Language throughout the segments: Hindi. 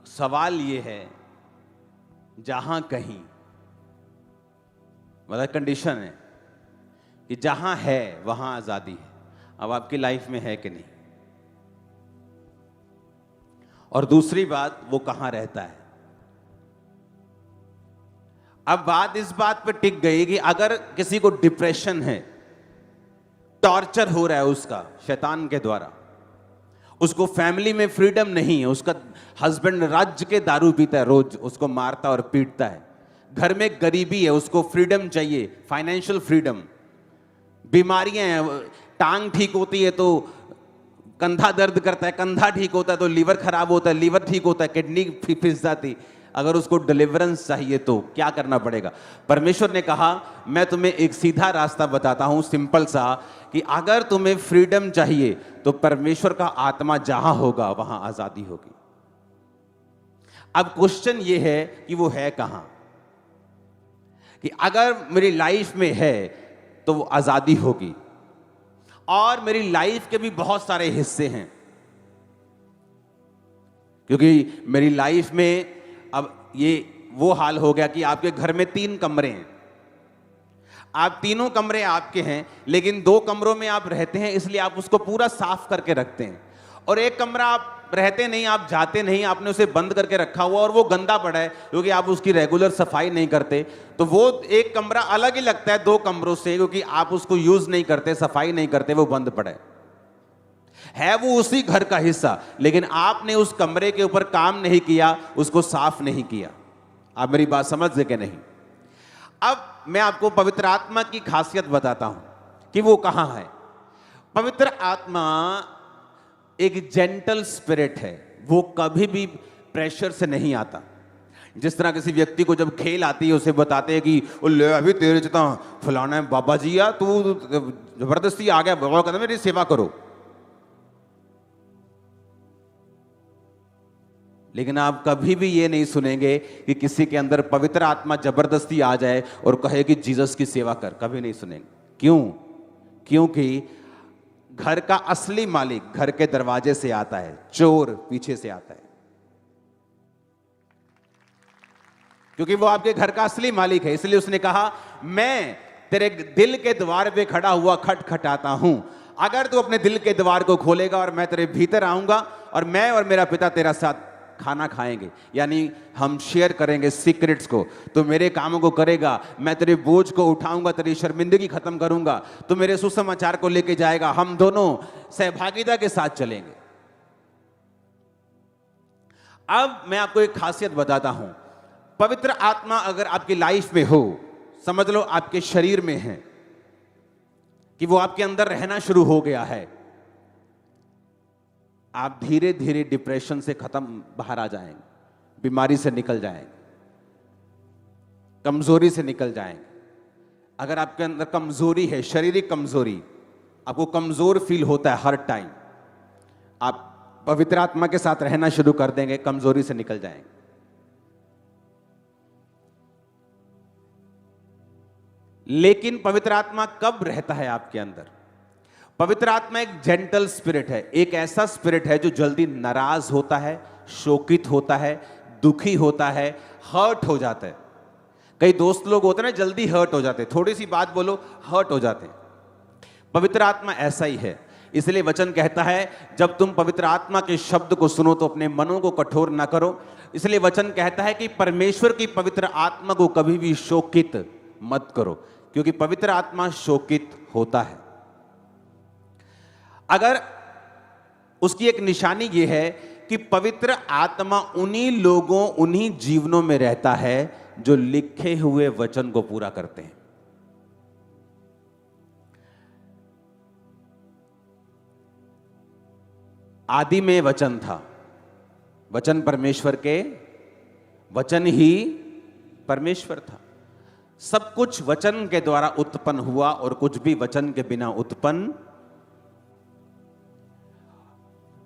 सवाल ये है, जहां कहीं, मतलब कंडीशन है कि जहां है वहां आजादी है। अब आपकी लाइफ में है कि नहीं? और दूसरी बात, वो कहां रहता है। अब बात इस बात पे टिक गई कि अगर किसी को डिप्रेशन है, टॉर्चर हो रहा है उसका शैतान के द्वारा, उसको फैमिली में फ्रीडम नहीं है, उसका हस्बैंड राज्य के दारू पीता है, रोज उसको मारता और पीटता है, घर में गरीबी है, उसको फ्रीडम चाहिए, फाइनेंशियल फ्रीडम, बीमारियां हैं, टांग ठीक होती है तो कंधा दर्द करता है, कंधा ठीक होता है तो लीवर खराब होता है, लीवर ठीक होता है किडनी फिस जाती। अगर उसको डिलीवरेंस चाहिए तो क्या करना पड़ेगा? परमेश्वर ने कहा, मैं तुम्हें एक सीधा रास्ता बताता हूं, सिंपल सा, कि अगर तुम्हें फ्रीडम चाहिए तो परमेश्वर का आत्मा जहां होगा वहां आजादी होगी। अब क्वेश्चन ये है कि वो है कहां? कि अगर मेरी लाइफ में है तो वो आजादी होगी, और मेरी लाइफ के भी बहुत सारे हिस्से हैं, क्योंकि मेरी लाइफ में अब ये वो हाल हो गया कि आपके घर में 3 कमरे हैं, आप तीनों कमरे आपके हैं, लेकिन 2 कमरों में आप रहते हैं, इसलिए आप उसको पूरा साफ करके रखते हैं, और एक कमरा आप रहते नहीं, आप जाते नहीं, आपने उसे बंद करके रखा हुआ और वो गंदा पड़ा है क्योंकि आप उसकी रेगुलर सफाई नहीं करते। तो वो एक कमरा अलग ही लगता है 2 कमरों से, क्योंकि आप उसको यूज नहीं करते, सफाई नहीं करते, वो बंद पड़ा है वो उसी घर का हिस्सा, लेकिन आपने उस कमरे के ऊपर काम नहीं किया, उसको साफ नहीं किया। आप मेरी बात समझ गए कि नहीं? अब मैं आपको पवित्र आत्मा की खासियत बताता हूं कि वो कहां है। पवित्र आत्मा एक जेंटल स्पिरिट है, वो कभी भी प्रेशर से नहीं आता। जिस तरह किसी व्यक्ति को जब खेल आती है उसे बताते हैं कि ले अभी तेरे जितना फलाना है बाबा जी, या तू जबरदस्ती आ गया, बाबा कहते मेरी सेवा करो। लेकिन आप कभी भी ये नहीं सुनेंगे कि किसी के अंदर पवित्र आत्मा जबरदस्ती आ जाए और कहे कि जीसस की सेवा कर, कभी नहीं सुनेंगे। क्यों? क्योंकि घर का असली मालिक घर के दरवाजे से आता है, चोर पीछे से आता है, क्योंकि वो आपके घर का असली मालिक है। इसलिए उसने कहा, मैं तेरे दिल के द्वार पे खड़ा हुआ खटखटाता हूं, अगर तू अपने दिल के द्वार को खोलेगा और मैं तेरे भीतर आऊंगा और मैं और मेरा पिता तेरा साथ खाना खाएंगे, यानी हम शेयर करेंगे सीक्रेट्स को, तो मेरे कामों को करेगा, मैं तेरे बोझ को उठाऊंगा, तेरी शर्मिंदगी खत्म करूंगा, तो मेरे सुसमाचार को लेके जाएगा, हम दोनों सहभागिता के साथ चलेंगे। अब मैं आपको एक खासियत बताता हूं, पवित्र आत्मा अगर आपकी लाइफ में हो, समझ लो आपके शरीर में है, कि वो आपके अंदर रहना शुरू हो गया है, आप धीरे धीरे डिप्रेशन से खत्म बाहर आ जाएंगे, बीमारी से निकल जाएंगे, कमजोरी से निकल जाएंगे। अगर आपके अंदर कमजोरी है, शारीरिक कमजोरी, आपको कमजोर फील होता है हर टाइम, आप पवित्र आत्मा के साथ रहना शुरू कर देंगे, कमजोरी से निकल जाएंगे। लेकिन पवित्र आत्मा कब रहता है आपके अंदर? पवित्र आत्मा एक जेंटल स्पिरिट है, एक ऐसा स्पिरिट है जो जल्दी नाराज होता है, शोकित होता है, दुखी होता है, हर्ट हो जाता है। कई दोस्त लोग होते हैं ना, जल्दी हर्ट हो जाते हैं, थोड़ी सी बात बोलो हर्ट हो जाते हैं। पवित्र आत्मा ऐसा ही है। इसलिए वचन कहता है, जब तुम पवित्र आत्मा के शब्द को सुनो तो अपने मनों को कठोर ना करो। इसलिए वचन कहता है कि परमेश्वर की पवित्र आत्मा को कभी भी शोकित मत करो, क्योंकि पवित्र आत्मा शोकित होता है। अगर उसकी एक निशानी यह है कि पवित्र आत्मा उन्हीं लोगों, उन्हीं जीवनों में रहता है जो लिखे हुए वचन को पूरा करते हैं। आदि में वचन था, वचन परमेश्वर के, वचन ही परमेश्वर था। सब कुछ वचन के द्वारा उत्पन्न हुआ और कुछ भी वचन के बिना उत्पन्न।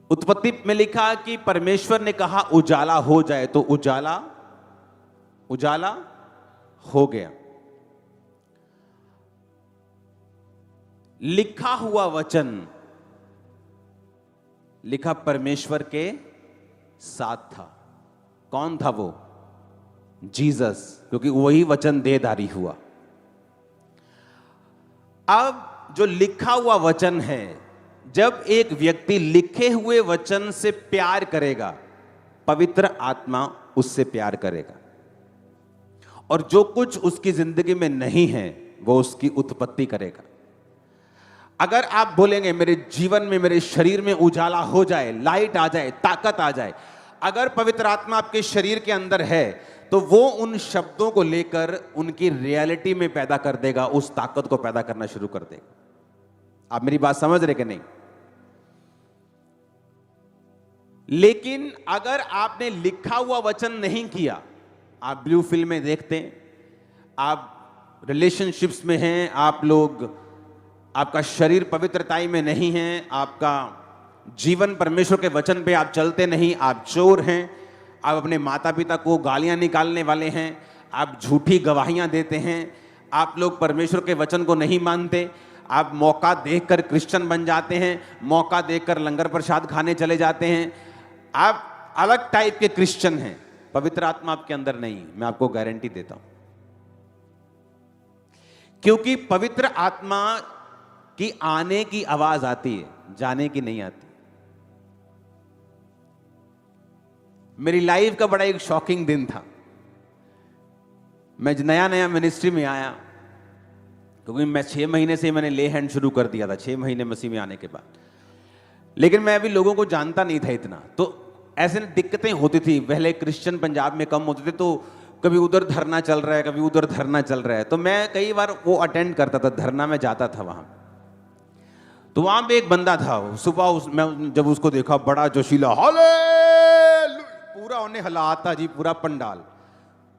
उत्पत्ति में लिखा कि परमेश्वर ने कहा उजाला हो जाए, तो उजाला उजाला हो गया। लिखा हुआ वचन लिखा परमेश्वर के साथ था। कौन था वो? जीसस, क्योंकि वही वचन देहधारी हुआ। अब जो लिखा हुआ वचन है, जब एक व्यक्ति लिखे हुए वचन से प्यार करेगा, पवित्र आत्मा उससे प्यार करेगा, और जो कुछ उसकी जिंदगी में नहीं है वो उसकी उत्पत्ति करेगा। अगर आप बोलेंगे मेरे जीवन में, मेरे शरीर में उजाला हो जाए, लाइट आ जाए, ताकत आ जाए, अगर पवित्र आत्मा आपके शरीर के अंदर है तो वो उन शब्दों को लेकर उनकी रियलिटी में पैदा कर देगा, उस ताकत को पैदा करना शुरू कर देगा। आप मेरी बात समझ रहे कि नहीं? लेकिन अगर आपने लिखा हुआ वचन नहीं किया, आप ब्लू फिल्म में देखते हैं, आप रिलेशनशिप्स में हैं, आप लोग, आपका शरीर पवित्रताई में नहीं है, आपका जीवन परमेश्वर के वचन पे आप चलते नहीं, आप चोर हैं, आप अपने माता पिता को गालियां निकालने वाले हैं, आप झूठी गवाहियां देते हैं, आप लोग परमेश्वर के वचन को नहीं मानते, आप मौका देखकर क्रिश्चियन बन जाते हैं, मौका देखकर लंगर प्रसाद खाने चले जाते हैं, आप अलग टाइप के क्रिश्चियन हैं, पवित्र आत्मा आपके अंदर नहीं, मैं आपको गारंटी देता हूं। क्योंकि पवित्र आत्मा की आने की आवाज आती है, जाने की नहीं आती। मेरी लाइफ का बड़ा एक शॉकिंग दिन था। मैं नया नया मिनिस्ट्री में आया, क्योंकि मैं 6 महीने से मैंने ले हैंड शुरू कर दिया था, 6 महीने मसीह में आने के बाद। लेकिन मैं अभी लोगों को जानता नहीं था इतना, तो ऐसे दिक्कतें होती थी। पहले क्रिश्चियन पंजाब में कम होते थे, तो कभी उधर धरना चल रहा है, कभी उधर धरना चल रहा है, तो मैं कई बार वो अटेंड करता था, धरना में जाता था वहां। तो वहां पे एक बंदा था, सुबह मैं जब उसको देखा, बड़ा जोशीला, हालेलुया, पूरा उन्हें हिलाता जी, पूरा पंडाल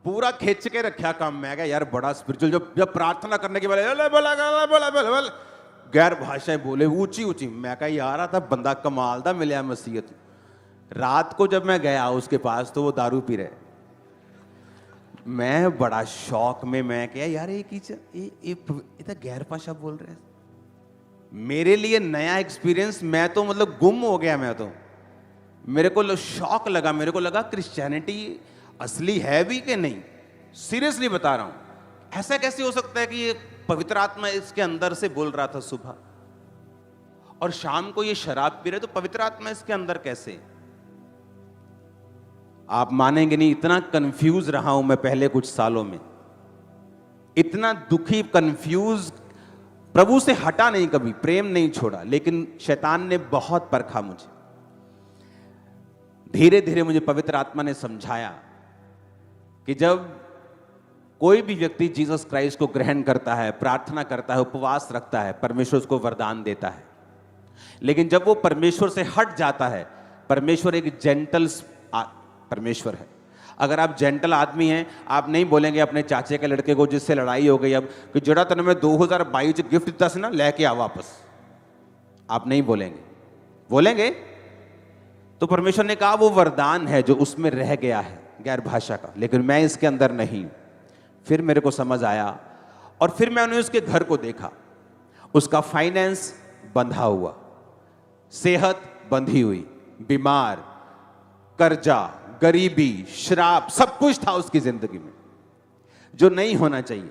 पूरा खींच के रखा काम। मैं कहा यार बड़ा स्पिरिचुअल, जब प्रार्थना करने के बाद गैर भाषाएं बोले, ऊंची ऊंची। मैं कहा यार था बंदा कमाल दा मिलिया मसीहत। रात को जब मैं गया उसके पास तो वो दारू पी रहे, मैं बड़ा शौक में, मैं क्या यार ये तो गैर भाषा बोल रहे हैं। मेरे लिए नया एक्सपीरियंस, मैं तो मतलब गुम हो गया। मैं तो, मेरे को शौक लगा, मेरे को लगा क्रिश्चियनिटी असली है भी कि नहीं। सीरियसली बता रहा हूं, ऐसा कैसे हो सकता है कि ये पवित्र आत्मा इसके अंदर से बोल रहा था सुबह, और शाम को ये शराब पी रहे, तो पवित्र आत्मा इसके अंदर कैसे? आप मानेंगे नहीं, इतना कंफ्यूज रहा हूं मैं पहले कुछ सालों में, इतना दुखी, कंफ्यूज। प्रभु से हटा नहीं, कभी प्रेम नहीं छोड़ा, लेकिन शैतान ने बहुत परखा मुझे। धीरे धीरे मुझे पवित्र आत्मा ने समझाया कि जब कोई भी व्यक्ति जीसस क्राइस्ट को ग्रहण करता है, प्रार्थना करता है, उपवास रखता है, परमेश्वर उसको वरदान देता है। लेकिन जब वो परमेश्वर से हट जाता है, परमेश्वर एक जेंटल परमेश्वर है। अगर आप जेंटल आदमी हैं, आप नहीं बोलेंगे अपने चाचे के लड़के को जिससे लड़ाई हो गई अब कि जड़ा तने में 2022 गिफ्ट दिता से ना, लेके आ वापस, आप नहीं बोलेंगे। बोलेंगे तो परमेश्वर ने कहा वो वरदान है जो उसमें रह गया है, गैर भाषा का, लेकिन मैं इसके अंदर नहीं। फिर मेरे को समझ आया, और फिर मैंने उसके घर को देखा, उसका फाइनेंस बंधा हुआ, सेहत बंधी हुई, बीमार, कर्जा, गरीबी, शराब, सब कुछ था उसकी जिंदगी में जो नहीं होना चाहिए।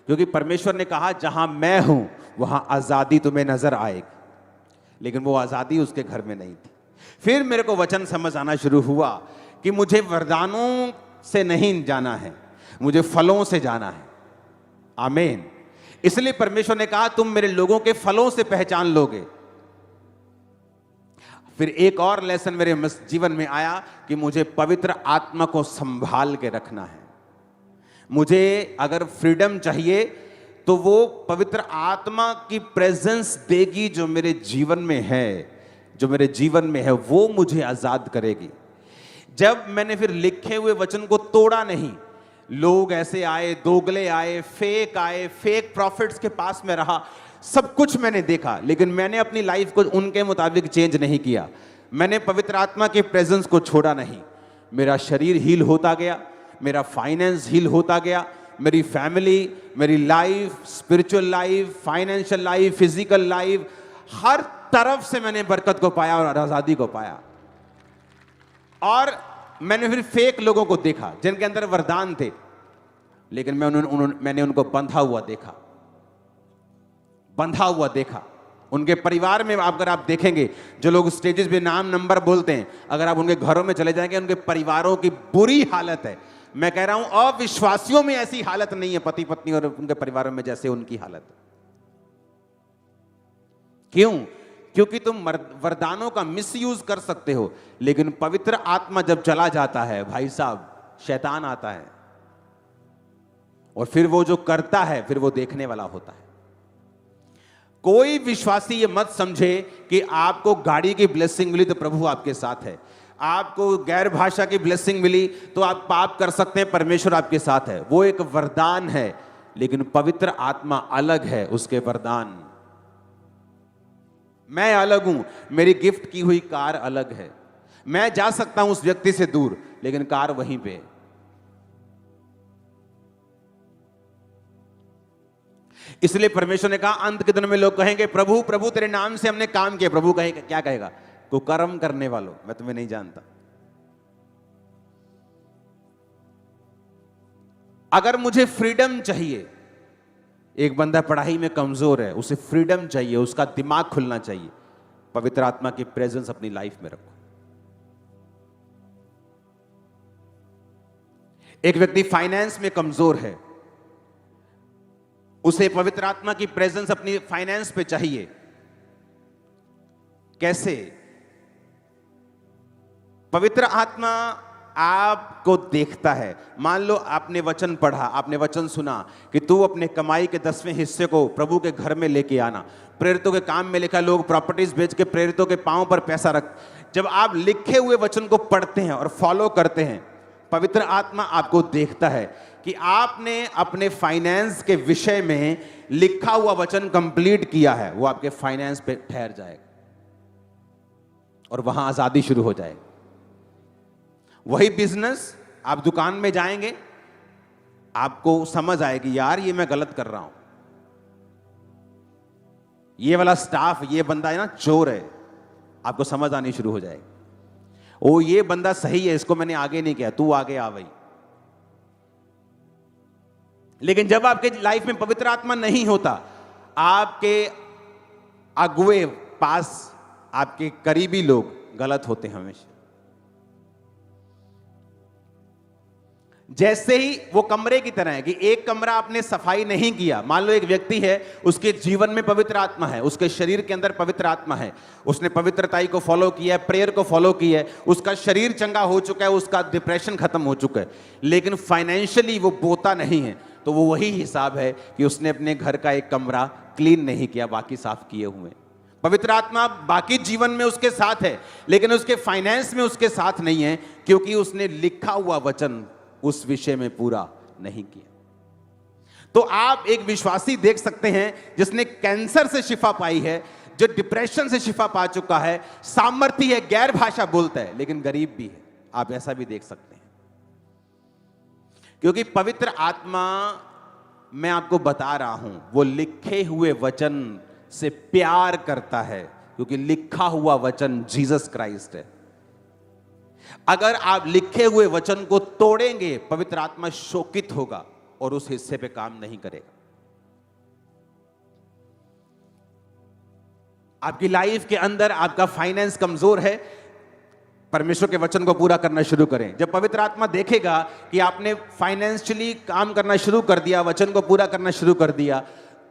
क्योंकि परमेश्वर ने कहा जहां मैं हूं वहां आजादी तुम्हें नजर आएगी, लेकिन वो आजादी उसके घर में नहीं थी। फिर मेरे को वचन समझ आना शुरू हुआ कि मुझे वरदानों से नहीं जाना है, मुझे फलों से जाना है। आमीन। इसलिए परमेश्वर ने कहा तुम मेरे लोगों के फलों से पहचान लोगे। फिर एक और लेसन मेरे जीवन में आया कि मुझे पवित्र आत्मा को संभाल के रखना है। मुझे अगर फ्रीडम चाहिए तो वो पवित्र आत्मा की प्रेजेंस देगी जो मेरे जीवन में है, जो मेरे जीवन में है वो मुझे आजाद करेगी। जब मैंने फिर लिखे हुए वचन को तोड़ा नहीं, लोग ऐसे आए, दोगले आए, फेक प्रॉफिट्स के पास में रहा, सब कुछ मैंने देखा, लेकिन मैंने अपनी लाइफ को उनके मुताबिक चेंज नहीं किया। मैंने पवित्र आत्मा के प्रेजेंस को छोड़ा नहीं। मेरा शरीर हील होता गया, मेरा फाइनेंस हील होता गया, मेरी फैमिली, मेरी life, spiritual life, financial life, physical life, हर तरफ से मैंने बरकत को पाया और आजादी को पाया। और मैंने फिर फेक लोगों को देखा जिनके अंदर वरदान थे, लेकिन मैंने उनको बंधा हुआ देखा। उनके परिवार में अगर आप देखेंगे, जो लोग स्टेजेस पे नाम नंबर बोलते हैं, अगर आप उनके घरों में चले जाएंगे, उनके परिवारों की बुरी हालत है। मैं कह रहा हूं अविश्वासियों में ऐसी हालत नहीं है, पति पत्नी और उनके परिवारों में जैसे उनकी हालत। क्यों? क्योंकि तुम वरदानों का मिसयूज कर सकते हो, लेकिन पवित्र आत्मा जब चला जाता है भाई साहब, शैतान आता है और फिर वो जो करता है फिर वो देखने वाला होता है। कोई विश्वासी ये मत समझे कि आपको गाड़ी की ब्लेसिंग मिली तो प्रभु आपके साथ है, आपको गैर भाषा की ब्लेसिंग मिली तो आप पाप कर सकते हैं, परमेश्वर आपके साथ है। वो एक वरदान है, लेकिन पवित्र आत्मा अलग है, उसके वरदान। मैं अलग हूं, मेरी गिफ्ट की हुई कार अलग है। मैं जा सकता हूं उस व्यक्ति से दूर, लेकिन कार वहीं पे है। इसलिए परमेश्वर ने कहा अंत के दिनों में लोग कहेंगे प्रभु प्रभु तेरे नाम से हमने काम किया। प्रभु कहेगा, क्या कहेगा? कुकर्म करने वालों, मैं तुम्हें नहीं जानता। अगर मुझे फ्रीडम चाहिए, एक बंदा पढ़ाई में कमजोर है, उसे फ्रीडम चाहिए, उसका दिमाग खुलना चाहिए, पवित्र आत्मा की प्रेजेंस अपनी लाइफ में रखो। एक व्यक्ति फाइनेंस में कमजोर है, उसे पवित्र आत्मा की प्रेजेंस अपनी फाइनेंस पे चाहिए। कैसे? पवित्र आत्मा आपको देखता है। मान लो आपने वचन पढ़ा, आपने वचन सुना कि तू अपने कमाई के 10वें हिस्से को प्रभु के घर में लेके आना। प्रेरितों के काम में लिखा, लोग प्रॉपर्टीज बेच के प्रेरितों के पांव पर पैसा रख। जब आप लिखे हुए वचन को पढ़ते हैं और फॉलो करते हैं, पवित्र आत्मा आपको देखता है कि आपने अपने फाइनेंस के विषय में लिखा हुआ वचन कंप्लीट किया है। वो आपके फाइनेंस पे ठहर जाएगा और वहां आजादी शुरू हो जाएगी। वही बिजनेस, आप दुकान में जाएंगे, आपको समझ आएगी यार ये मैं गलत कर रहा हूं, ये वाला स्टाफ, ये बंदा है ना चोर है, आपको समझ आनी शुरू हो जाएगी। ओ ये बंदा सही है, इसको मैंने आगे नहीं किया, तू आगे आ भाई। लेकिन जब आपके लाइफ में पवित्र आत्मा नहीं होता, आपके अगुए पास, आपके करीबी लोग गलत होते हैं हमेशा। जैसे ही वो कमरे की तरह है कि एक कमरा आपने सफाई नहीं किया। मान लो एक व्यक्ति है, उसके जीवन में पवित्र आत्मा है, उसके शरीर के अंदर पवित्र आत्मा है, उसने पवित्रताई को फॉलो किया है, प्रेयर को फॉलो किया है, उसका शरीर चंगा हो चुका है, उसका डिप्रेशन खत्म हो चुका है, लेकिन फाइनेंशियली वो बोता नहीं है, तो वो वही हिसाब है कि उसने अपने घर का एक कमरा क्लीन नहीं किया, बाकी साफ किए हुए। पवित्र आत्मा बाकी जीवन में उसके साथ है, लेकिन उसके फाइनेंस में उसके साथ नहीं है, क्योंकि उसने लिखा हुआ वचन उस विषय में पूरा नहीं किया। तो आप एक विश्वासी देख सकते हैं जिसने कैंसर से शिफा पाई है, जो डिप्रेशन से शिफा पा चुका है, सामर्थ्य है, गैर भाषा बोलता है, लेकिन गरीब भी है। आप ऐसा भी देख सकते हैं, क्योंकि पवित्र आत्मा, मैं आपको बता रहा हूं, वो लिखे हुए वचन से प्यार करता है, क्योंकि लिखा हुआ वचन जीसस क्राइस्ट है। अगर आप लिखे हुए वचन को तोड़ेंगे, पवित्र आत्मा शोकित होगा और उस हिस्से पे काम नहीं करेगा। आपकी लाइफ के अंदर आपका फाइनेंस कमजोर है, परमेश्वर के वचन को पूरा करना शुरू करें। जब पवित्र आत्मा देखेगा कि आपने फाइनेंशियली काम करना शुरू कर दिया, वचन को पूरा करना शुरू कर दिया,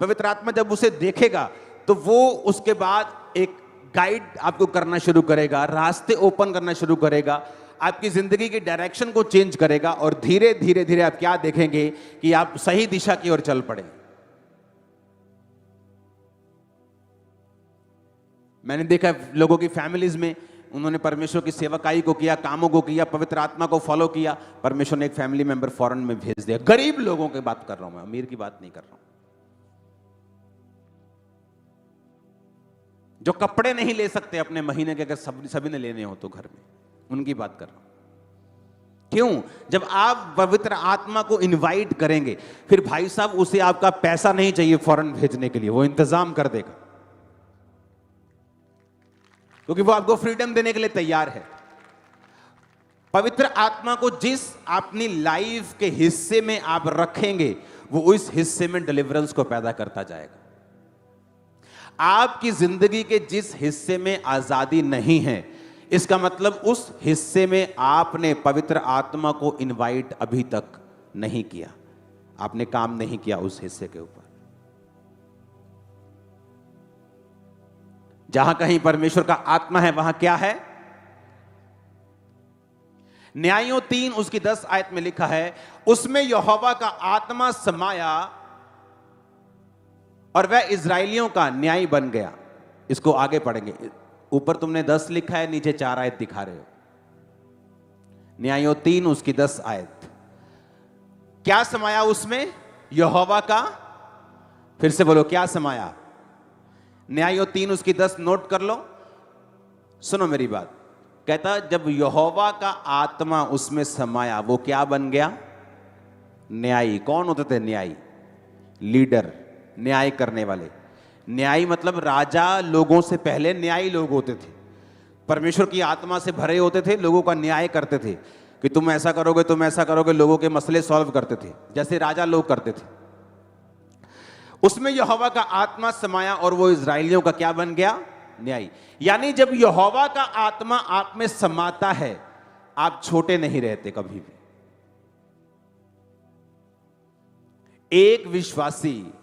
पवित्र आत्मा जब उसे देखेगा तो वो उसके बाद एक गाइड आपको करना शुरू करेगा, रास्ते ओपन करना शुरू करेगा, आपकी जिंदगी की डायरेक्शन को चेंज करेगा, और धीरे धीरे धीरे आप क्या देखेंगे कि आप सही दिशा की ओर चल पड़े। मैंने देखा लोगों की फैमिलीज में, उन्होंने परमेश्वर की सेवकाई को किया, कामों को किया, पवित्र आत्मा को फॉलो किया, परमेश्वर ने एक फैमिली मेंबर फॉरेन में भेज दिया। गरीब लोगों की बात कर रहा हूं मैं, अमीर की बात नहीं कर रहा हूं। जो कपड़े नहीं ले सकते अपने महीने के, अगर सभी ने लेने हो तो घर में, उनकी बात कर रहा हूं। क्यों? जब आप पवित्र आत्मा को इनवाइट करेंगे, फिर भाई साहब उसे आपका पैसा नहीं चाहिए फॉरेन भेजने के लिए, वो इंतजाम कर देगा, क्योंकि वो आपको फ्रीडम देने के लिए तैयार है। पवित्र आत्मा को जिस अपनी लाइफ के हिस्से में आप रखेंगे, वो उस हिस्से में डिलीवरेंस को पैदा करता जाएगा। आपकी जिंदगी के जिस हिस्से में आजादी नहीं है, इसका मतलब उस हिस्से में आपने पवित्र आत्मा को इनवाइट अभी तक नहीं किया, आपने काम नहीं किया उस हिस्से के ऊपर। जहां कहीं परमेश्वर का आत्मा है, वहां क्या है? न्यायों 3 उसकी 10 आयत में लिखा है, उसमें यहोवा का आत्मा समाया और वह इजराइलियों का न्याय बन गया। इसको आगे पढ़ेंगे। ऊपर तुमने 10 लिखा है, नीचे 4 आयत दिखा रहे हो। न्यायों 3 उसकी 10 आयत। क्या समाया उसमें? यहोवा का। फिर से बोलो, क्या समाया? न्यायों 3 उसकी 10 नोट कर लो। सुनो मेरी बात। कहता जब यहोवा का आत्मा उसमें समाया, वो क्या बन गया? न्यायी। कौन होते थे न्यायी? लीडर, न्याय करने वाले। न्यायी मतलब राजा लोगों से पहले न्यायी लोग होते थे, परमेश्वर की आत्मा से भरे होते थे, लोगों का न्याय करते थे कि तुम ऐसा करोगे, तुम ऐसा करोगे, लोगों के मसले सॉल्व करते थे, जैसे राजा लोग करते थे। उसमें यहोवा का आत्मा समाया और वो इजराइलियों का क्या बन गया? न्यायी। यानी जब यहोवा का आत्मा आप में समाता है, आप छोटे नहीं रहते कभी भी। एक विश्वासी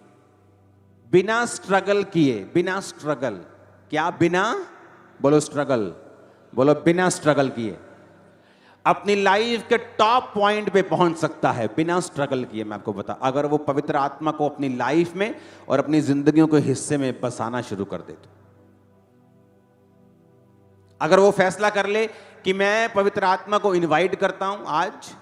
बिना स्ट्रगल किए, बिना स्ट्रगल, क्या बिना? बोलो स्ट्रगल, बोलो बिना स्ट्रगल किए अपनी लाइफ के टॉप पॉइंट पे पहुंच सकता है बिना स्ट्रगल किए। मैं आपको बता, अगर वो पवित्र आत्मा को अपनी लाइफ में और अपनी जिंदगियों के हिस्से में बसाना शुरू कर दे तो। अगर वो फैसला कर ले कि मैं पवित्र आत्मा को इनवाइट करता हूं आज,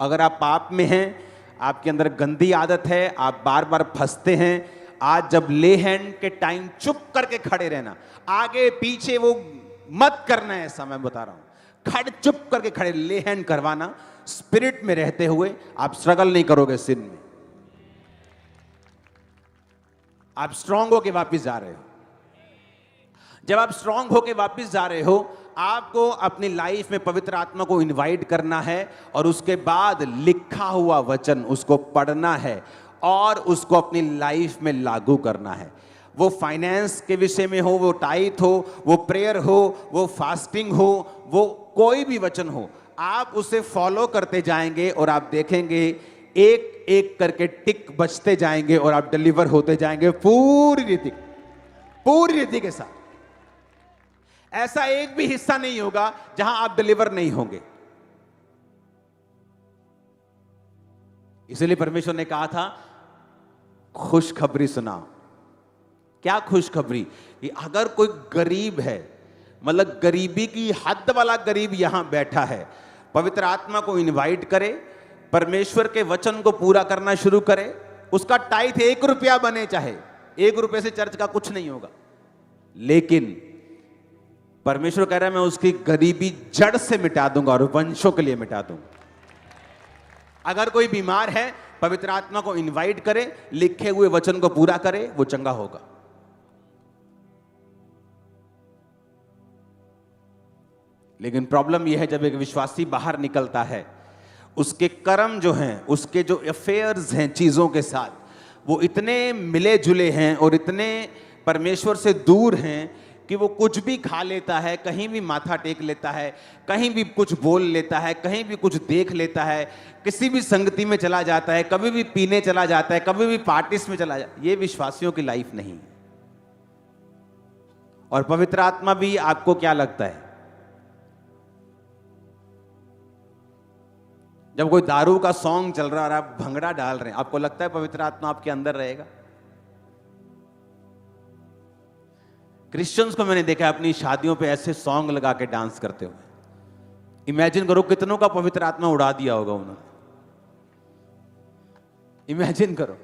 अगर आप पाप में हैं, आपके अंदर गंदी आदत है, आप बार बार फंसते हैं, आज जब ले हैंड के टाइम चुप करके खड़े रहना, आगे पीछे वो मत करना है। ऐसा मैं बता रहा हूं, खड़े चुप करके खड़े ले हैंड करवाना, स्पिरिट में रहते हुए आप स्ट्रगल नहीं करोगे सिन में, आप स्ट्रांग होके वापस जा रहे हो। जब आप स्ट्रांग होके वापस जा रहे हो, आपको अपनी लाइफ में पवित्र आत्मा को इनवाइट करना है और उसके बाद लिखा हुआ वचन उसको पढ़ना है और उसको अपनी लाइफ में लागू करना है। वो फाइनेंस के विषय में हो, वो टाइट हो, वो प्रेयर हो, वो फास्टिंग हो, वो कोई भी वचन हो, आप उसे फॉलो करते जाएंगे और आप देखेंगे एक एक करके टिक बचते जाएंगे और आप डिलीवर होते जाएंगे पूरी रीति के साथ। ऐसा एक भी हिस्सा नहीं होगा जहां आप डिलीवर नहीं होंगे। इसलिए परमेश्वर ने कहा था खुशखबरी सुनाओ। क्या खुशखबरी? कि अगर कोई गरीब है, मतलब गरीबी की हद वाला गरीब यहां बैठा है, पवित्र आत्मा को इनवाइट करे, परमेश्वर के वचन को पूरा करना शुरू करे, उसका टाइथ 1 रुपया बने, चाहे 1 रुपये से चर्च का कुछ नहीं होगा, लेकिन परमेश्वर कह रहा है मैं उसकी गरीबी जड़ से मिटा दूंगा और वंशों के लिए मिटा दूंगा। अगर कोई बीमार है, पवित्र आत्मा को इनवाइट करे, लिखे हुए वचन को पूरा करे, वो चंगा होगा। लेकिन प्रॉब्लम यह है जब एक विश्वासी बाहर निकलता है, उसके कर्म जो हैं, उसके जो अफेयर्स हैं चीजों के साथ, वो इतने मिले जुले हैं और इतने परमेश्वर से दूर हैं कि वो कुछ भी खा लेता है, कहीं भी माथा टेक लेता है, कहीं भी कुछ बोल लेता है, कहीं भी कुछ देख लेता है, किसी भी संगति में चला जाता है, कभी भी पीने चला जाता है, कभी भी पार्टीज में चला जाता है। ये विश्वासियों की लाइफ नहीं है। और पवित्र आत्मा भी आपको क्या लगता है, जब कोई दारू का सॉन्ग चल रहा है और आप भंगड़ा डाल रहे हैं, आपको लगता है पवित्र आत्मा आपके अंदर रहेगा? क्रिश्चियंस को मैंने देखा अपनी शादियों पे ऐसे सॉन्ग लगा के डांस करते हुए। इमेजिन करो कितनों का पवित्र आत्मा उड़ा दिया होगा उन्होंने। इमेजिन करो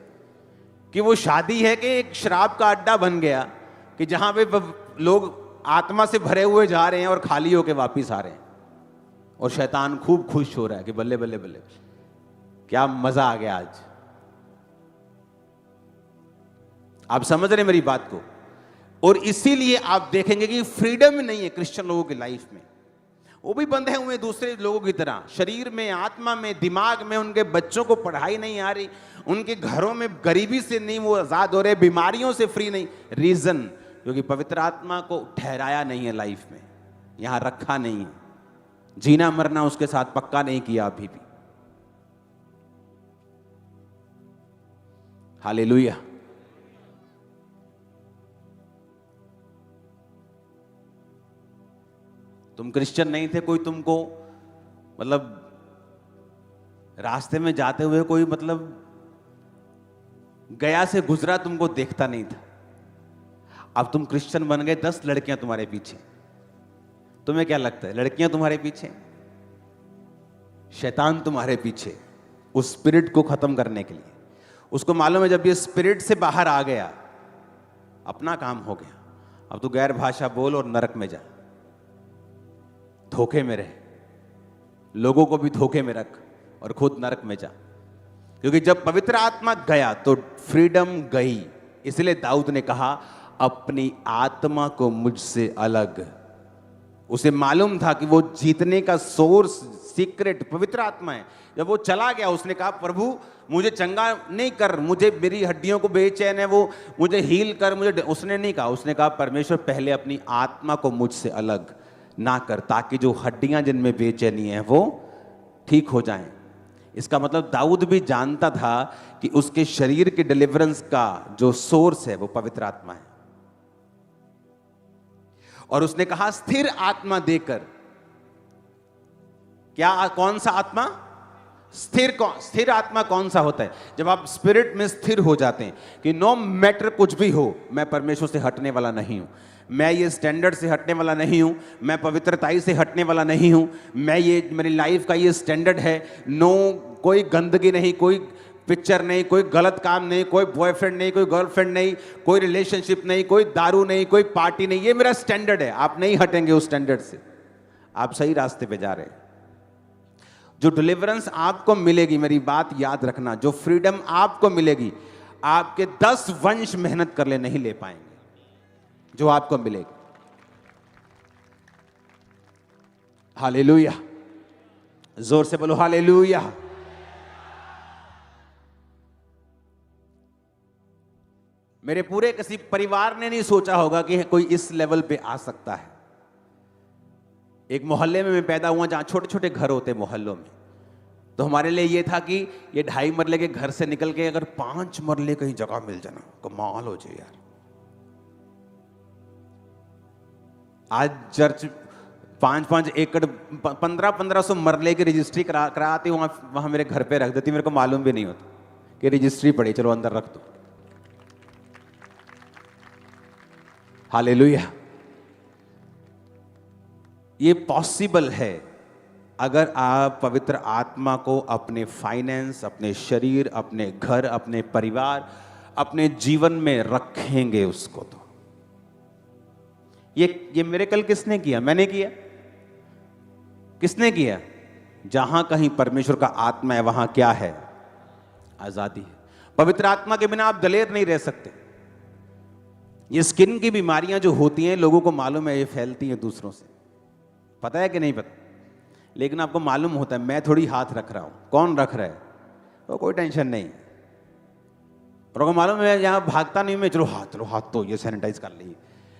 कि वो शादी है कि एक शराब का अड्डा बन गया, कि जहां पे लोग आत्मा से भरे हुए जा रहे हैं और खाली होके वापिस आ रहे हैं, और शैतान खूब खुश हो रहा है कि बल्ले बल्ले बल्ले, क्या मजा आ गया आज। आप समझ रहे मेरी बात को? और इसीलिए आप देखेंगे कि फ्रीडम नहीं है क्रिश्चियन लोगों की लाइफ में। वो भी बंधे हुए दूसरे लोगों की तरह, शरीर में, आत्मा में, दिमाग में। उनके बच्चों को पढ़ाई नहीं आ रही, उनके घरों में गरीबी से नहीं वो आजाद हो रहे, बीमारियों से फ्री नहीं। रीजन, क्योंकि पवित्र आत्मा को ठहराया नहीं है लाइफ में, यहां रखा नहीं है, जीना मरना उसके साथ पक्का नहीं किया अभी भी। हालेलुया। तुम क्रिश्चियन नहीं थे, कोई तुमको मतलब रास्ते में जाते हुए कोई मतलब गया से गुजरा तुमको देखता नहीं था। अब तुम क्रिश्चियन बन गए, 10 लड़कियां तुम्हारे पीछे। तुम्हें क्या लगता है, लड़कियां तुम्हारे पीछे? शैतान तुम्हारे पीछे, उस स्पिरिट को खत्म करने के लिए। उसको मालूम है जब ये स्पिरिट से बाहर आ गया, अपना काम हो गया, अब तू गैर भाषा बोल और नरक में जा, धोखे में रह, लोगों को भी धोखे में रख और खुद नरक में जा। क्योंकि जब पवित्र आत्मा गया तो फ्रीडम गई। इसलिए दाऊद ने कहा, अपनी आत्मा को मुझसे अलग। उसे मालूम था कि वो जीतने का सोर्स, सीक्रेट पवित्र आत्मा है। जब वो चला गया, उसने कहा, प्रभु मुझे चंगा नहीं कर, मुझे मेरी हड्डियों को बेचैन है, वो मुझे हील कर, मुझे। उसने नहीं कहा, उसने कहा, परमेश्वर पहले अपनी आत्मा को मुझसे अलग ना कर, ताकि जो हड्डियां जिनमें बेचैनी है वो ठीक हो जाएं। इसका मतलब दाऊद भी जानता था कि उसके शरीर के डिलीवरेंस का जो सोर्स है वो पवित्र आत्मा है। और उसने कहा, स्थिर आत्मा देकर। क्या, कौन सा आत्मा? स्थिर आत्मा कौन सा होता है? जब आप स्पिरिट में स्थिर हो जाते हैं कि नो मैटर कुछ भी हो, मैं परमेश्वर से हटने वाला नहीं हूं, मैं ये स्टैंडर्ड से हटने वाला नहीं हूं, मैं पवित्रताई से हटने वाला नहीं हूं, मैं ये, मेरी लाइफ का ये स्टैंडर्ड है। नो, कोई गंदगी नहीं, कोई पिक्चर नहीं, कोई गलत काम नहीं, कोई बॉयफ्रेंड नहीं, कोई गर्लफ्रेंड नहीं, कोई रिलेशनशिप नहीं, कोई दारू नहीं, कोई पार्टी नहीं, ये मेरा स्टैंडर्ड है। आप नहीं हटेंगे उस स्टैंडर्ड से, आप सही रास्ते पे जा रहे हैं। जो डिलीवरेंस आपको मिलेगी, मेरी बात याद रखना, जो फ्रीडम आपको मिलेगी, आपके 10 वंश मेहनत कर ले नहीं ले पाएंगे जो आपको मिलेगी। हालेलुया, जोर से बोलो हालेलुया। मेरे पूरे किसी परिवार ने नहीं सोचा होगा कि कोई इस लेवल पे आ सकता है। एक मोहल्ले में मैं पैदा हुआ जहां छोटे छोटे घर होते मोहल्लों में, तो हमारे लिए ये था कि ये 2.5 मरले के घर से निकल के अगर 5 मरले कहीं जगह मिल जाना, कमाल हो जाए यार। आज चर्च 5-5 एकड़ 1500 मरले की रजिस्ट्री कराती, वहां मेरे घर पे रख देती, मेरे को मालूम भी नहीं होता कि रजिस्ट्री पड़ी, चलो अंदर रख दो। हालेलुया। ये पॉसिबल है अगर आप पवित्र आत्मा को अपने फाइनेंस, अपने शरीर, अपने घर, अपने परिवार, अपने जीवन में रखेंगे उसको। तो ये मिरेकल किसने किया? मैंने किया। किसने किया? जहां कहीं परमेश्वर का आत्मा है वहां क्या है? आजादी है। पवित्र आत्मा के बिना आप दलेर नहीं रह सकते। ये स्किन की बीमारियां जो होती हैं, लोगों को मालूम है ये फैलती हैं दूसरों से, पता है कि नहीं पता? लेकिन आपको मालूम होता है मैं थोड़ी हाथ रख रहा हूं, कौन रख रहा है? तो कोई टेंशन नहीं। और अगर मालूम है यहां भागता नहीं मैं, चलो हाथ तो ये सैनिटाइज कर ली,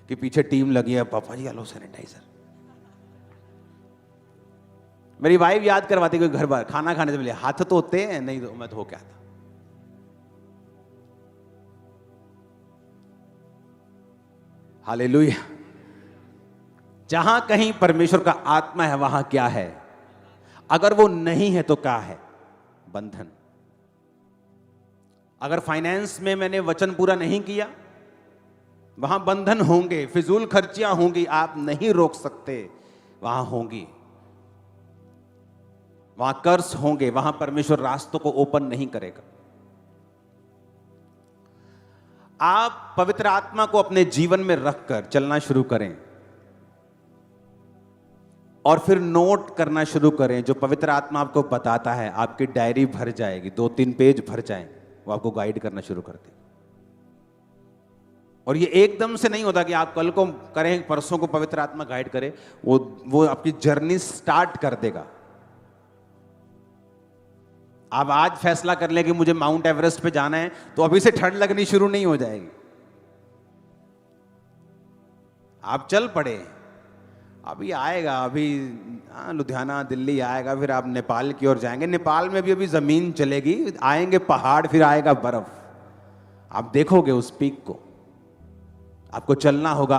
कि पीछे टीम लगी है, पापा जी आलो सैनिटाइजर। मेरी वाइफ याद करवाती कोई घर बार खाना खाने से पहले, हाथ तो होते हैं, नहीं तो मैं धो के आता। हालेलुया। जहां कहीं परमेश्वर का आत्मा है वहां क्या है? अगर वो नहीं है तो क्या है? बंधन। अगर फाइनेंस में मैंने वचन पूरा नहीं किया, वहां बंधन होंगे, फिजूल खर्चियां होंगी, आप नहीं रोक सकते, वहां होंगी। वहां कर्ज होंगे, वहां परमेश्वर रास्तों को ओपन नहीं करेगा। आप पवित्र आत्मा को अपने जीवन में रखकर चलना शुरू करें और फिर नोट करना शुरू करें। जो पवित्र आत्मा आपको बताता है, आपकी डायरी भर जाएगी, 2-3 पेज भर जाएं, वो आपको गाइड करना शुरू कर दे। और ये एकदम से नहीं होता कि आप कल को करें, परसों को पवित्र आत्मा गाइड करे, वो आपकी जर्नी स्टार्ट कर देगा। आप आज फैसला कर लें कि मुझे माउंट एवरेस्ट पे जाना है, तो अभी से ठंड लगनी शुरू नहीं हो जाएगी। आप चल पड़े, अभी आएगा, अभी लुधियाना दिल्ली आएगा, फिर आप नेपाल की ओर जाएंगे, नेपाल में भी अभी जमीन चलेगी, आएंगे पहाड़, फिर आएगा बर्फ, आप देखोगे उस पीक को। आपको चलना होगा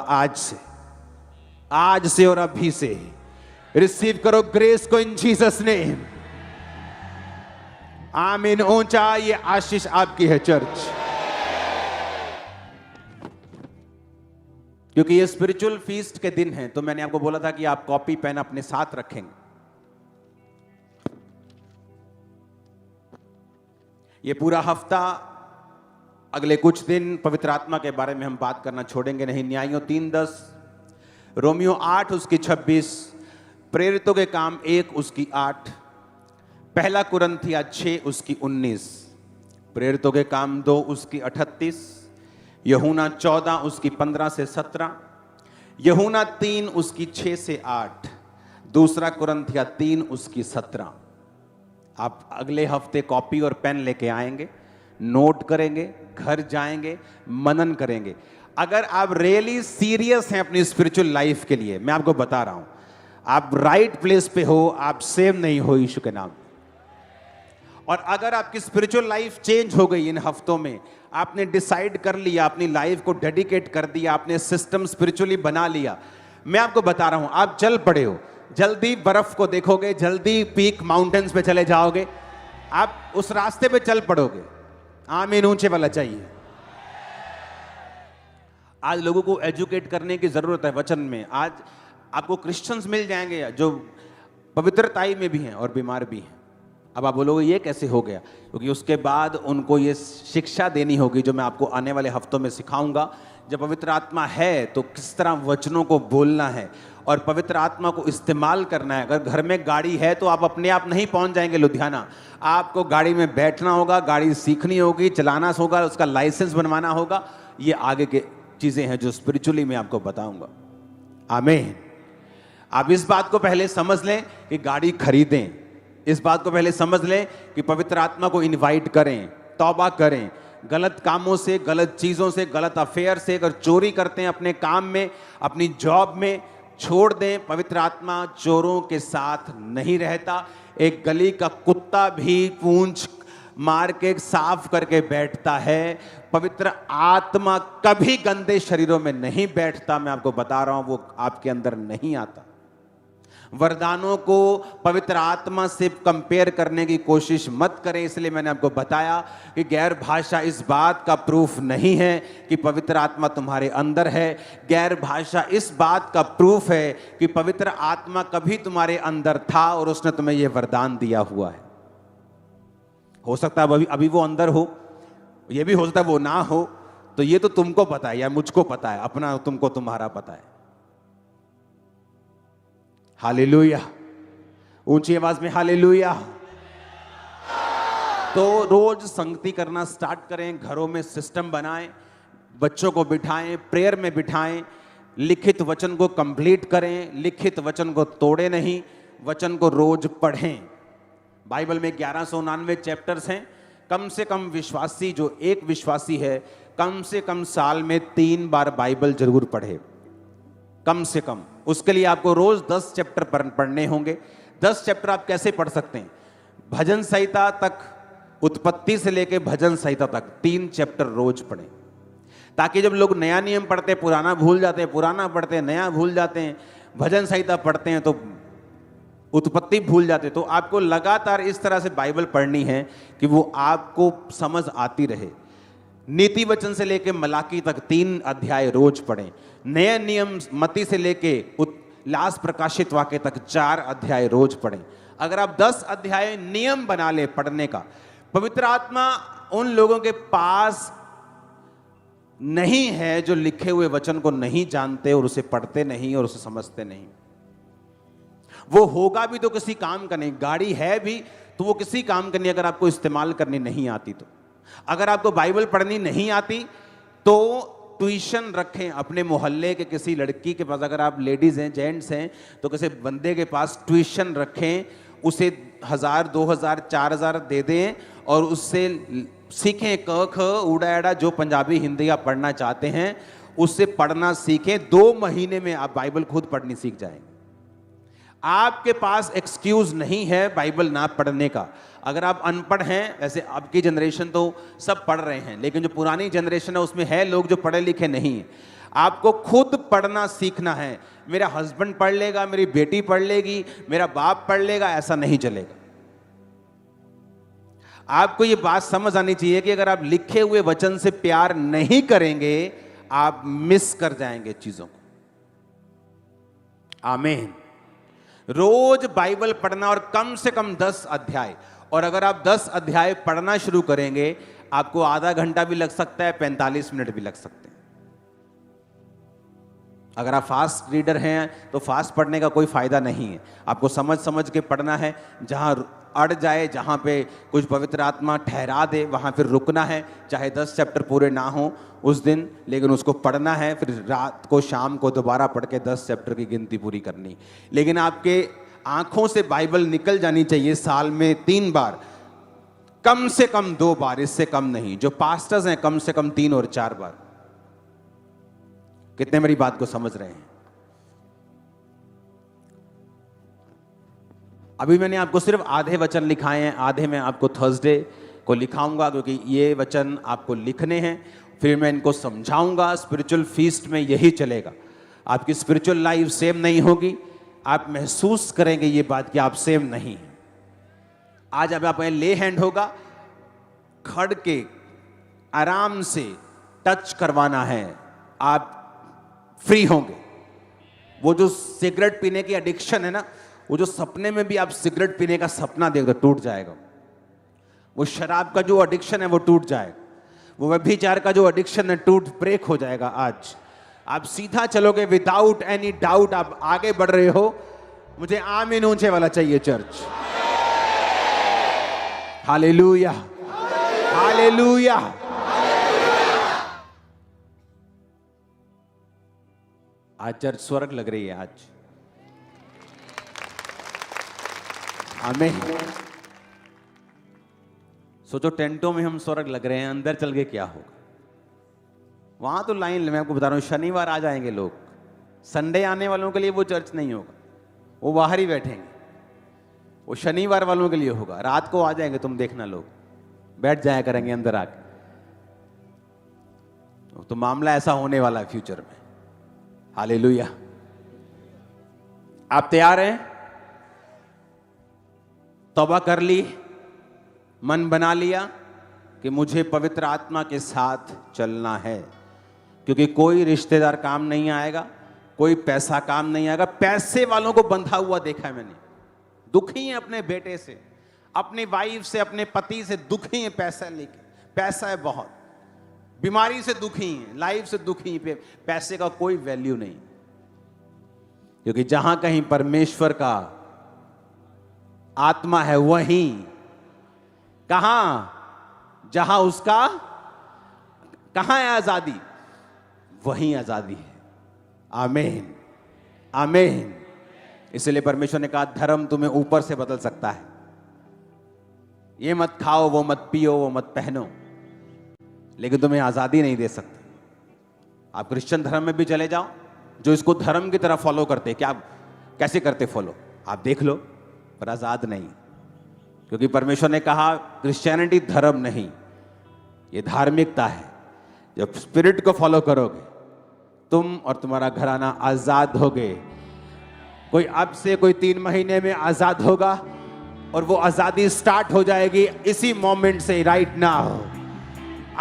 आज से और अभी से। रिसीव करो ग्रेस को इन जीसस नेम। आमीन। ऊंचा ये आशीष आपकी है चर्च, क्योंकि ये स्पिरिचुअल फीस्ट के दिन हैं। तो मैंने आपको बोला था कि आप कॉपी पेन अपने साथ रखेंगे। ये पूरा हफ्ता, अगले कुछ दिन पवित्र आत्मा के बारे में हम बात करना छोड़ेंगे नहीं। न्यायों 3:10, रोमियो 8 उसकी 26, प्रेरितों के काम 1 उसकी 8, पहला कुरिन्थिया 6 उसकी 19, प्रेरितों के काम 2 उसकी 38, यूहन्ना 14 उसकी 15 से 17, यूहन्ना 3 उसकी 6 से 8, दूसरा कुरिन्थिया 3 उसकी 17। आप अगले हफ्ते कॉपी और पेन लेके आएंगे, नोट करेंगे, घर जाएंगे, मनन करेंगे। अगर आप रियली सीरियस हैं अपनी स्पिरिचुअल लाइफ के लिए, मैं आपको बता रहा हूं, आप राइट प्लेस पे हो, आप सेव नहीं हो यीशु के नाम। और अगर आपकी स्पिरिचुअल लाइफ चेंज हो गई इन हफ्तों में, आपने डिसाइड कर लिया, अपनी लाइफ को डेडिकेट कर दिया, आपने सिस्टम स्पिरिचुअली बना लिया, मैं आपको बता रहा हूं, आप चल पड़े हो। जल्दी बर्फ को देखोगे, जल्दी पीक माउंटेन्स पे चले जाओगे, आप उस रास्ते पे चल पड़ोगे। आमीन। ऊंचे वाला चाहिए। आज लोगों को एजुकेट करने की जरूरत है वचन में। आज आपको क्रिश्चियंस मिल जाएंगे जो पवित्रताई में भी हैं और बीमार भी हैं। अब आप बोलोगे ये कैसे हो गया? क्योंकि उसके बाद उनको ये शिक्षा देनी होगी जो मैं आपको आने वाले हफ्तों में सिखाऊंगा। जब पवित्र आत्मा है तो किस तरह वचनों को बोलना है और पवित्र आत्मा को इस्तेमाल करना है। अगर घर में गाड़ी है तो आप अपने आप नहीं पहुंच जाएंगे लुधियाना, आपको गाड़ी में बैठना होगा, गाड़ी सीखनी होगी, चलाना होगा, उसका लाइसेंस बनवाना होगा। ये आगे के चीजें हैं जो स्पिरिचुअली मैं आपको बताऊंगा। आमीन। आप इस बात को पहले समझ लें कि गाड़ी खरीदें, इस बात को पहले समझ लें कि पवित्र आत्मा को इनवाइट करें, तौबा करें, गलत कामों से, गलत चीजों से, गलत अफेयर से, अगर चोरी करते हैं अपने काम में, अपनी जॉब में, छोड़ दें। पवित्र आत्मा चोरों के साथ नहीं रहता। एक गली का कुत्ता भी पूंछ मार के साफ करके बैठता है। पवित्र आत्मा कभी गंदे शरीरों में नहीं बैठता। मैं आपको बता रहा हूं, वो आपके अंदर नहीं आता। वरदानों को पवित्र आत्मा से कंपेयर करने की कोशिश मत करें। इसलिए मैंने आपको बताया कि गैर भाषा इस बात का प्रूफ नहीं है कि पवित्र आत्मा तुम्हारे अंदर है। गैर भाषा इस बात का प्रूफ है कि पवित्र आत्मा कभी तुम्हारे अंदर था और उसने तुम्हें यह वरदान दिया हुआ है। हो सकता है अभी वो अंदर हो, यह भी हो सकता है वो ना हो। तो ये तो तुमको पता है या मुझको पता है, अपना तुमको तुम्हारा पता है। हालेलुया। ऊंची आवाज में हालेलुया। तो रोज संगति करना स्टार्ट करें, घरों में सिस्टम बनाएं, बच्चों को बिठाएं, प्रेयर में बिठाएं, लिखित वचन को कंप्लीट करें, लिखित वचन को तोड़े नहीं, वचन को रोज पढ़ें। बाइबल में 1199 चैप्टर्स हैं। कम से कम विश्वासी, जो एक विश्वासी है, कम से कम साल में 3 बार बाइबल जरूर पढ़े, कम से कम। उसके लिए आपको रोज 10 चैप्टर पढ़ने होंगे। 10 चैप्टर आप कैसे पढ़ सकते हैं? भजन संहिता तक, उत्पत्ति से लेकर भजन संहिता तक 3 चैप्टर रोज पढ़ें, ताकि जब लोग नया नियम पढ़ते हैं पुराना भूल जाते हैं, पुराना पढ़ते हैं नया भूल जाते हैं, भजन संहिता पढ़ते हैं तो उत्पत्ति भूल जाते। तो आपको लगातार इस तरह से बाइबल पढ़नी है कि वो आपको समझ आती रहे। नीति वचन से लेके मलाकी तक 3 अध्याय रोज पढ़ें। नए नियम मत्ती से लेके लास्ट प्रकाशित वाक्य तक 4 अध्याय रोज पढ़ें। अगर आप 10 अध्याय नियम बना ले पढ़ने का, पवित्र आत्मा उन लोगों के पास नहीं है जो लिखे हुए वचन को नहीं जानते और उसे पढ़ते नहीं और उसे समझते नहीं। वो होगा भी तो किसी काम का नहीं। गाड़ी है भी तो वो किसी काम का नहीं अगर आपको इस्तेमाल करनी नहीं आती तो। अगर आपको बाइबल पढ़नी नहीं आती तो ट्यूशन रखें अपने मोहल्ले के किसी लड़की के पास, अगर आप लेडीज हैं जेंट्स हैं तो किसी बंदे के पास ट्यूशन रखें, उसे 1000 2000 4000 दे दें और उससे सीखें क ख उड़ा एड़ा, जो पंजाबी हिंदी आप पढ़ना चाहते हैं उससे पढ़ना सीखें। 2 महीने में आप बाइबल खुद पढ़नी सीख जाएंगे। आपके पास एक्सक्यूज नहीं है बाइबल ना पढ़ने का। अगर आप अनपढ़ हैं, वैसे आपकी जनरेशन तो सब पढ़ रहे हैं, लेकिन जो पुरानी जनरेशन है उसमें है लोग जो पढ़े लिखे नहीं हैं। आपको खुद पढ़ना सीखना है। मेरा हस्बैंड पढ़ लेगा, मेरी बेटी पढ़ लेगी, मेरा बाप पढ़ लेगा, ऐसा नहीं चलेगा। आपको ये बात समझ आनी चाहिए कि अगर आप लिखे हुए वचन से प्यार नहीं करेंगे आप मिस कर जाएंगे चीजों को। आमीन। रोज बाइबल पढ़ना और कम से कम 10 अध्याय, और अगर आप 10 अध्याय पढ़ना शुरू करेंगे आपको आधा घंटा भी लग सकता है, 45 मिनट भी लग सकते हैं। अगर आप फास्ट रीडर हैं तो फास्ट पढ़ने का कोई फायदा नहीं है, आपको समझ समझ के पढ़ना है। जहां अड़ जाए, जहां पे कुछ पवित्र आत्मा ठहरा दे वहां फिर रुकना है। चाहे 10 चैप्टर पूरे ना हो उस दिन, लेकिन उसको पढ़ना है, फिर रात को शाम को दोबारा पढ़ के 10 चैप्टर की गिनती पूरी करनी। लेकिन आपके आंखों से बाइबल निकल जानी चाहिए साल में 3 बार, कम से कम 2 बार, इससे कम नहीं। जो पास्टर्स हैं कम से कम 3 और 4 बार। कितने मेरी बात को समझ रहे हैं? अभी मैंने आपको सिर्फ आधे वचन लिखाए हैं, आधे मैं आपको थर्सडे को लिखाऊंगा, क्योंकि ये वचन आपको लिखने हैं, फिर मैं इनको समझाऊंगा। स्पिरिचुअल फीस्ट में यही चलेगा। आपकी स्पिरिचुअल लाइफ सेम नहीं होगी, आप महसूस करेंगे ये बात कि आप सेम नहीं हैं। आज अब आप ले हैंड होगा, खड़ के आराम से टच करवाना है, आप फ्री होंगे। वो जो सिगरेट पीने की एडिक्शन है ना, वो जो सपने में भी आप सिगरेट पीने का सपना देख रहे टूट जाएगा। वो शराब का जो एडिक्शन है वो टूट जाएगा। वो व्यभिचार का जो एडिक्शन है ब्रेक हो जाएगा। आज आप सीधा चलोगे विदाउट एनी डाउट, आप आगे बढ़ रहे हो। मुझे आमीन ऊंचे वाला चाहिए चर्च। Hallelujah, hallelujah. आज चर्च स्वर्ग लग रही है आज। आमीन। सोचो टेंटों में हम स्वर्ग लग रहे हैं, अंदर चल के क्या होगा? वहां तो लाइन, मैं आपको बता रहा हूं, शनिवार आ जाएंगे लोग। संडे आने वालों के लिए वो चर्च नहीं होगा, वो बाहर ही बैठेंगे। वो शनिवार वालों के लिए होगा। रात को आ जाएंगे, तुम देखना, लोग बैठ जाया करेंगे अंदर आके। तो मामला ऐसा होने वाला है फ्यूचर में। हालेलुया। आप तैयार हैं? तौबा कर ली, मन बना लिया कि मुझे पवित्र आत्मा के साथ चलना है, क्योंकि कोई रिश्तेदार काम नहीं आएगा, कोई पैसा काम नहीं आएगा। पैसे वालों को बंधा हुआ देखा है मैंने, दुखी हैं अपने बेटे से, अपनी वाइफ से, अपने पति से दुखी हैं पैसा लेके। पैसा है बहुत, बीमारी से दुखी हैं, लाइफ से दुखी हैं, पैसे का कोई वैल्यू नहीं। क्योंकि जहां कहीं परमेश्वर का आत्मा है, वहीं कहां, जहां उसका कहां है आजादी, वहीं आजादी है। आमीन, आमीन। इसलिए परमेश्वर ने कहा धर्म तुम्हें ऊपर से बदल सकता है। ये मत खाओ, वो मत पियो, वो मत पहनो, लेकिन तुम्हें आजादी नहीं दे सकता। आप क्रिश्चियन धर्म में भी चले जाओ, जो इसको धर्म की तरह फॉलो करते, क्या कैसे करते फॉलो, आप देख लो, पर आजाद नहीं। क्योंकि परमेश्वर ने कहा क्रिश्चियनिटी धर्म नहीं, ये धार्मिकता है। जब स्पिरिट को फॉलो करोगे तुम और तुम्हारा घराना आजाद होगे। कोई अब से कोई 3 महीने में आजाद होगा और वो आजादी स्टार्ट हो जाएगी इसी मोमेंट से, राइट नाउ।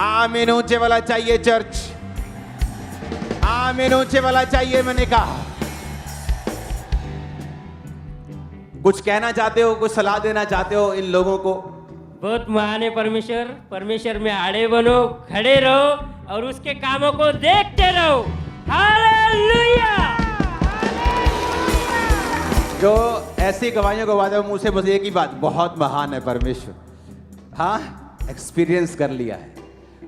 आमीन ऊंचे वाला चाहिए चर्च, आमीन ऊंचे वाला चाहिए। मैंने कहा कुछ कहना चाहते हो, कुछ सलाह देना चाहते हो इन लोगों को? बहुत महान है परमेश्वर। परमेश्वर में आड़े बनो, खड़े रहो और उसके कामों को देखते रहो। हालेलुया। जो ऐसी गवाहियों को बात है मुंह से बस एक ही बात, बहुत महान है परमेश्वर। हाँ, एक्सपीरियंस कर लिया है।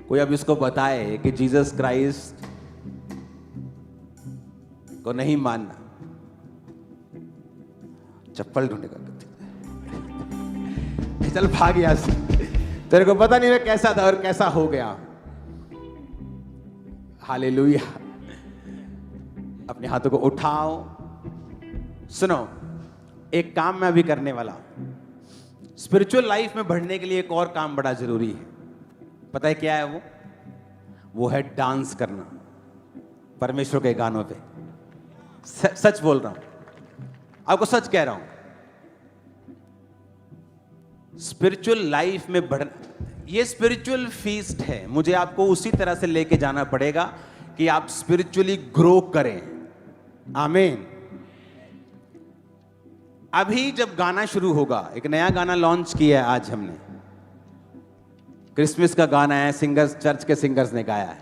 कोई अब इसको बताए कि जीसस क्राइस्ट को नहीं मानना, चप्पल ढूंढेगा, चल भाग यहां से, तेरे को पता नहीं मैं कैसा था और कैसा हो गया। हालेलुया। अपने हाथों को उठाओ। सुनो, एक काम मैं अभी करने वाला हूं। स्पिरिचुअल लाइफ में बढ़ने के लिए एक और काम बड़ा जरूरी है। पता है क्या है वो है डांस करना परमेश्वर के गानों पे। सच बोल रहा हूं, आपको सच कह रहा हूं। स्पिरिचुअल लाइफ में बढ़ना, ये स्पिरिचुअल फीस्ट है। मुझे आपको उसी तरह से लेके जाना पड़ेगा कि आप स्पिरिचुअली ग्रो करें। आमीन। अभी जब गाना शुरू होगा, एक नया गाना लॉन्च किया है आज हमने, क्रिसमस का गाना है, सिंगर्स, चर्च के सिंगर्स ने गाया है।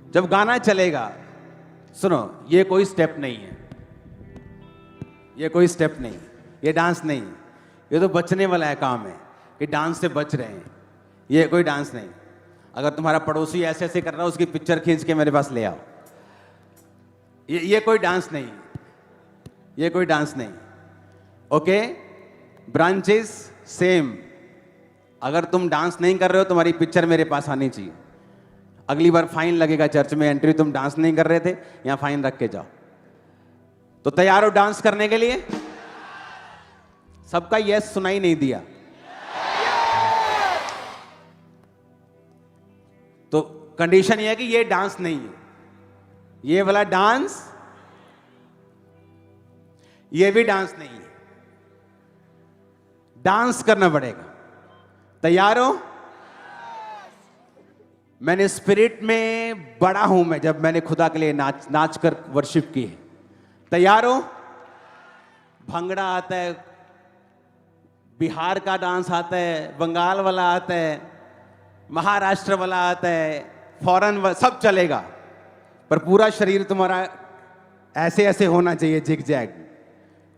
जब गाना चलेगा, सुनो, ये कोई स्टेप नहीं है, ये कोई स्टेप नहीं, ये डांस नहीं, ये तो बचने वाला है काम है कि डांस से बच रहे हैं। ये कोई डांस नहीं। अगर तुम्हारा पड़ोसी ऐसे ऐसे कर रहा है, उसकी पिक्चर खींच के मेरे पास ले आओ। ये कोई डांस नहीं, ये कोई डांस नहीं। Okay, branches same. अगर तुम डांस नहीं कर रहे हो, तुम्हारी पिक्चर मेरे पास आनी चाहिए। अगली बार फाइन लगेगा चर्च में, एंट्री तुम डांस नहीं कर रहे थे, यहां फाइन रख के जाओ। तो तैयार हो डांस करने के लिए? सबका यस सुनाई नहीं दिया। तो कंडीशन यह है कि ये डांस नहीं है, ये वाला डांस, ये भी डांस नहीं है। डांस करना पड़ेगा। तैयार हो? मैंने स्पिरिट में बड़ा हूं मैं, जब मैंने खुदा के लिए नाच कर वर्शिप की है। तैयार हो? भंगड़ा आता है, बिहार का डांस आता है, बंगाल वाला आता है, महाराष्ट्र वाला आता है, फॉरेन सब चलेगा, पर पूरा शरीर तुम्हारा ऐसे ऐसे होना चाहिए, जिग जैग।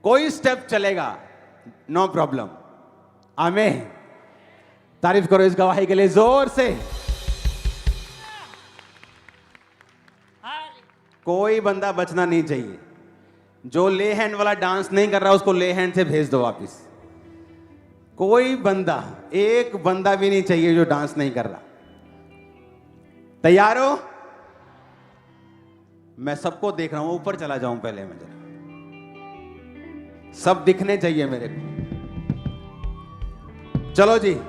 कोई स्टेप चलेगा, नो प्रॉब्लम। आमीन। तारीफ करो इस गवाही के लिए जोर से। कोई बंदा बचना नहीं चाहिए। जो ले हैंड वाला डांस नहीं कर रहा, उसको ले हैंड से भेज दो वापिस। कोई बंदा, एक बंदा भी नहीं चाहिए जो डांस नहीं कर रहा। तैयार हो? मैं सबको देख रहा हूं, ऊपर चला जाऊं पहले मैं जरा, सब दिखने चाहिए मेरे को। चलो जी।